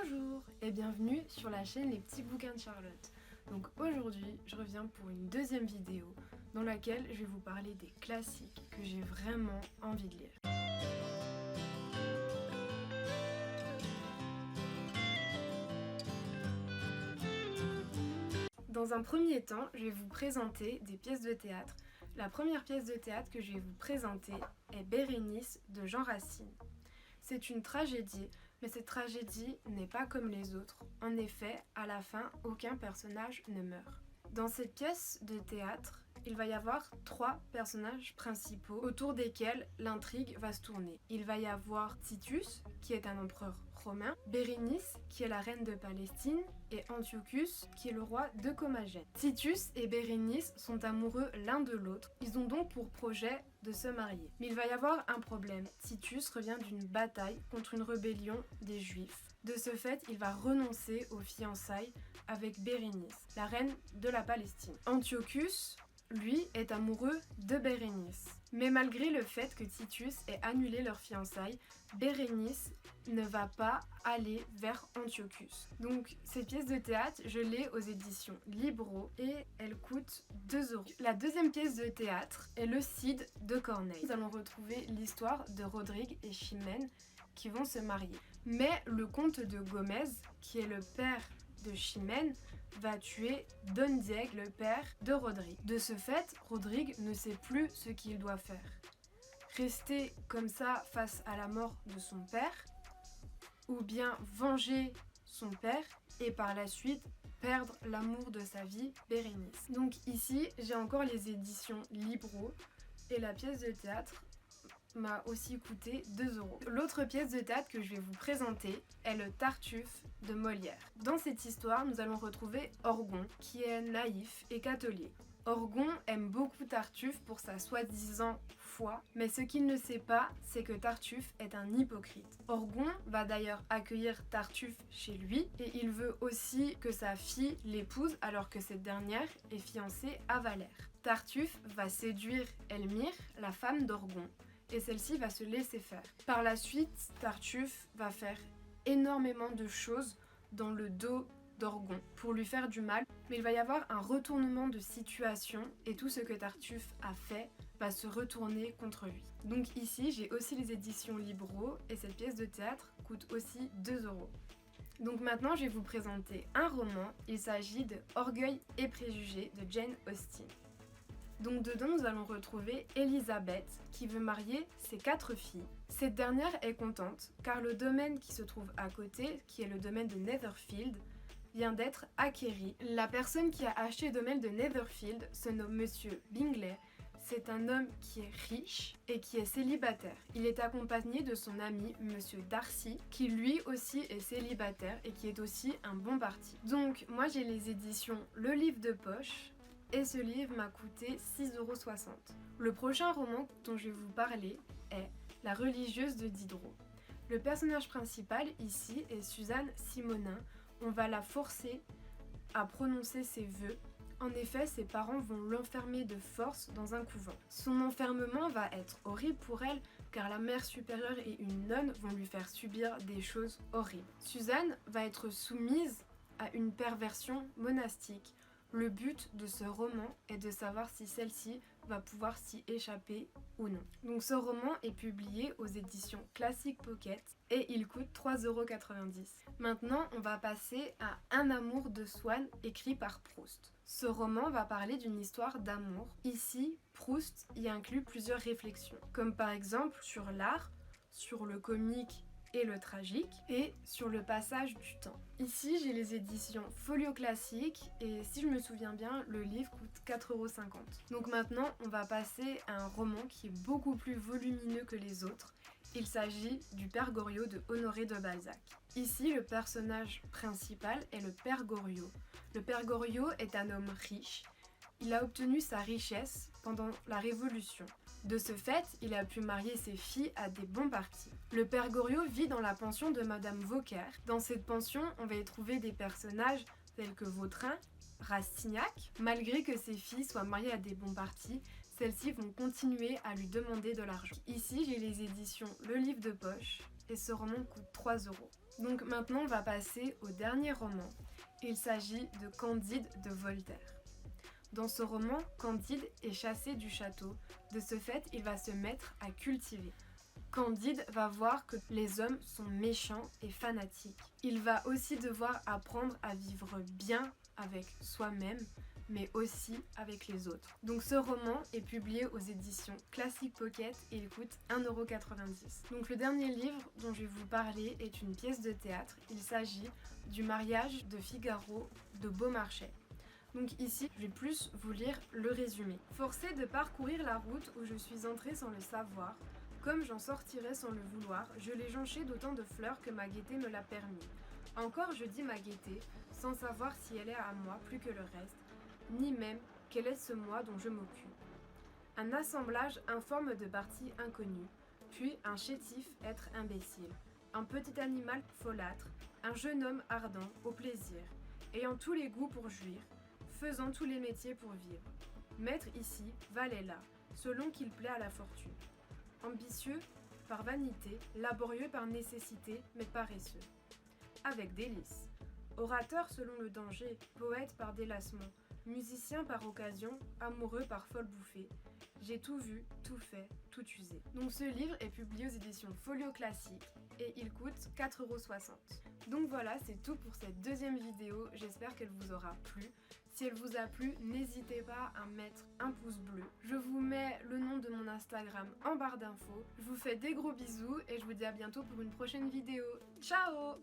Bonjour et bienvenue sur la chaîne Les Petits Bouquins de Charlotte. Donc aujourd'hui, je reviens pour une deuxième vidéo dans laquelle je vais vous parler des classiques que j'ai vraiment envie de lire. Dans un premier temps, je vais vous présenter des pièces de théâtre. La première pièce de théâtre que je vais vous présenter est Bérénice de Jean Racine. C'est une tragédie, mais cette tragédie n'est pas comme les autres. En effet, à la fin, aucun personnage ne meurt. Dans cette pièce de théâtre, il va y avoir 3 personnages principaux autour desquels l'intrigue va se tourner. Il va y avoir Titus, qui est un empereur romain, Bérénice, qui est la reine de Palestine, et Antiochus, qui est le roi de Commagène. Titus et Bérénice sont amoureux l'un de l'autre. Ils ont donc pour projet de se marier. Mais il va y avoir un problème. Titus revient d'une bataille contre une rébellion des Juifs. De ce fait, il va renoncer aux fiançailles avec Bérénice, la reine de la Palestine. Antiochus, lui, est amoureux de Bérénice. Mais malgré le fait que Titus ait annulé leurs fiançailles, Bérénice ne va pas aller vers Antiochus. Donc cette pièce de théâtre, je l'ai aux éditions Libro et elle coûte 2 €. La deuxième pièce de théâtre est Le Cid de Corneille. Nous allons retrouver l'histoire de Rodrigue et Chimène qui vont se marier. Mais le comte de Gomez, qui est le père de Chimène, va tuer Don Diego, le père de Rodrigue. De ce fait, Rodrigue ne sait plus ce qu'il doit faire. Rester comme ça face à la mort de son père, ou bien venger son père et par la suite perdre l'amour de sa vie, Bérénice. Donc ici, j'ai encore les éditions Libro et la pièce de théâtre m'a aussi coûté 2 €. L'autre pièce de théâtre que je vais vous présenter est le Tartuffe de Molière. Dans cette histoire, nous allons retrouver Orgon, qui est naïf et catholique. Orgon aime beaucoup Tartuffe pour sa soi-disant foi, mais ce qu'il ne sait pas, c'est que Tartuffe est un hypocrite. Orgon va d'ailleurs accueillir Tartuffe chez lui et il veut aussi que sa fille l'épouse alors que cette dernière est fiancée à Valère. Tartuffe va séduire Elmire, la femme d'Orgon, et celle-ci va se laisser faire. Par la suite, Tartuffe va faire énormément de choses dans le dos d'Orgon pour lui faire du mal, mais il va y avoir un retournement de situation et tout ce que Tartuffe a fait va se retourner contre lui. Donc ici, j'ai aussi les éditions Libro et cette pièce de théâtre coûte aussi 2 €. Donc maintenant, je vais vous présenter un roman. Il s'agit de Orgueil et préjugés de Jane Austen. Donc dedans, nous allons retrouver Elisabeth qui veut marier ses 4 filles. Cette dernière est contente car le domaine qui se trouve à côté, qui est le domaine de Netherfield, vient d'être acquéri. La personne qui a acheté le domaine de Netherfield se nomme Monsieur Bingley. C'est un homme qui est riche et qui est célibataire. Il est accompagné de son ami Monsieur Darcy, qui lui aussi est célibataire et qui est aussi un bon parti. Donc moi j'ai les éditions Le Livre de Poche, et ce livre m'a coûté 6,60 €. Le prochain roman dont je vais vous parler est La religieuse de Diderot. Le personnage principal ici est Suzanne Simonin. On va la forcer à prononcer ses vœux. En effet, ses parents vont l'enfermer de force dans un couvent. Son enfermement va être horrible pour elle car la mère supérieure et une nonne vont lui faire subir des choses horribles. Suzanne va être soumise à une perversion monastique. Le but de ce roman est de savoir si celle-ci va pouvoir s'y échapper ou non. Donc ce roman est publié aux éditions Classic Pocket et il coûte 3,90 €. Maintenant, on va passer à Un amour de Swann écrit par Proust. Ce roman va parler d'une histoire d'amour. Ici, Proust y inclut plusieurs réflexions, comme par exemple sur l'art, sur le comique et le tragique, et sur le passage du temps. Ici, j'ai les éditions Folio Classique, et si je me souviens bien, le livre coûte 4,50 €. Donc maintenant, on va passer à un roman qui est beaucoup plus volumineux que les autres. Il s'agit du Père Goriot de Honoré de Balzac. Ici, le personnage principal est le Père Goriot. Le Père Goriot est un homme riche. Il a obtenu sa richesse pendant la Révolution. De ce fait, il a pu marier ses filles à des bons partis. Le Père Goriot vit dans la pension de Madame Vauquer. Dans cette pension, on va y trouver des personnages tels que Vautrin, Rastignac. Malgré que ses filles soient mariées à des bons partis, celles-ci vont continuer à lui demander de l'argent. Ici, j'ai les éditions Le Livre de Poche et ce roman coûte 3 €. Donc maintenant on va passer au dernier roman. Il s'agit de Candide de Voltaire. Dans ce roman, Candide est chassé du château. De ce fait, il va se mettre à cultiver. Candide va voir que les hommes sont méchants et fanatiques. Il va aussi devoir apprendre à vivre bien avec soi-même, mais aussi avec les autres. Donc ce roman est publié aux éditions Classic Pocket et il coûte 1,90 €. Donc le dernier livre dont je vais vous parler est une pièce de théâtre. Il s'agit du mariage de Figaro de Beaumarchais. Donc ici, je vais plus vous lire le résumé. Forcée de parcourir la route où je suis entrée sans le savoir, comme j'en sortirais sans le vouloir, je l'ai jonchée d'autant de fleurs que ma gaieté me l'a permis. Encore je dis ma gaieté, sans savoir si elle est à moi plus que le reste, ni même quel est ce moi dont je m'occupe. Un assemblage informe de parties inconnues, puis un chétif être imbécile, un petit animal folâtre, un jeune homme ardent au plaisir, ayant tous les goûts pour jouir, faisant tous les métiers pour vivre. Maître ici, valet là, selon qu'il plaît à la fortune. Ambitieux par vanité, laborieux par nécessité, mais paresseux. Avec délice. Orateur selon le danger, poète par délassement, musicien par occasion, amoureux par folle bouffée. J'ai tout vu, tout fait, tout usé. Donc ce livre est publié aux éditions Folio Classique et il coûte 4,60 €. Donc voilà, c'est tout pour cette deuxième vidéo, j'espère qu'elle vous aura plu. Si elle vous a plu, n'hésitez pas à mettre un pouce bleu. Je vous mets le nom de mon Instagram en barre d'infos. Je vous fais des gros bisous et je vous dis à bientôt pour une prochaine vidéo. Ciao!